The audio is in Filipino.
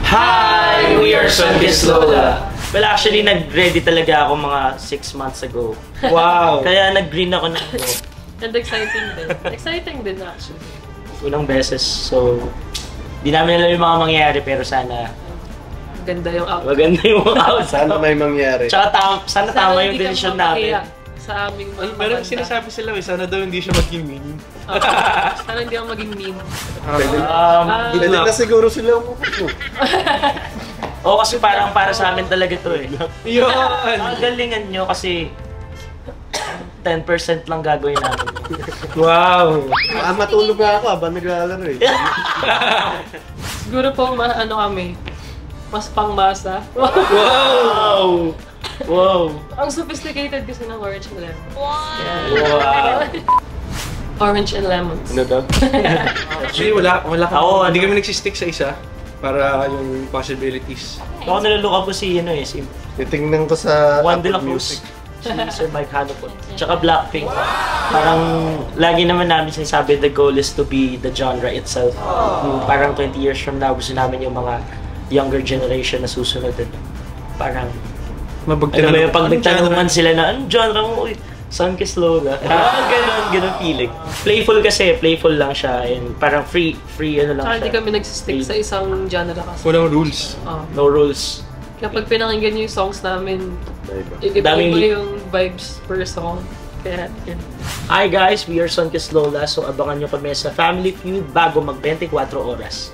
Hi! We are Sunkist Lola. Well, actually, nag-ready talaga ako mga 6 months ago. Wow! Kaya nag-green ako na ako. And exciting din. Exciting din actually. Unang beses, so... Di namin alam yung mga mangyayari, pero sana... Maganda yung outcome. Maganda yung outcome. Sana may mangyari. Tsaka sana tama yung decision namin. Sa aming Meron sinasabi sila, sana daw hindi siya maging meme. Sana hindi ako maging meme. Pwede na siguro sila umupo. Oo, kasi parang para sa amin talaga to eh. Yun! Ang galingan nyo kasi 10% lang gagawin namin. Wow! Matulog nga ako habang naglalaro eh. Siguro po, ano kami, mas pangmasa. Wow! Wow! Ang sophisticated kasi ng orange and lemon. Wow! Orange and lemons. Ano daw? Actually, wala Ako, hindi kami nagsistick sa isa para yung possibilities. Ako nalalook up ko si Titingnan ko sa Juan de la Apple Cruz. Si Sir Mike Hanopon. Tsaka Blackpink. Parang lagi naman namin sinasabi the goal is to be the genre itself. Parang 20 years from now, gusto namin yung mga younger generation na susunod. Parang, ano ba yung pag nagtanungan sila na, anong genre mo? Uy, Sunkist Lola. Ganun feeling. Playful lang siya. And parang free ano lang Tsaka siya. hindi kami nagsistick sa isang genre kasi. Walang rules. No rules. Kapag pinakinggan niyo yung songs namin, iba yung vibes per song. Kaya, yun. Hi guys, we are Sunkist Lola. So abangan nyo kami sa Family Feud bago mag 24 oras.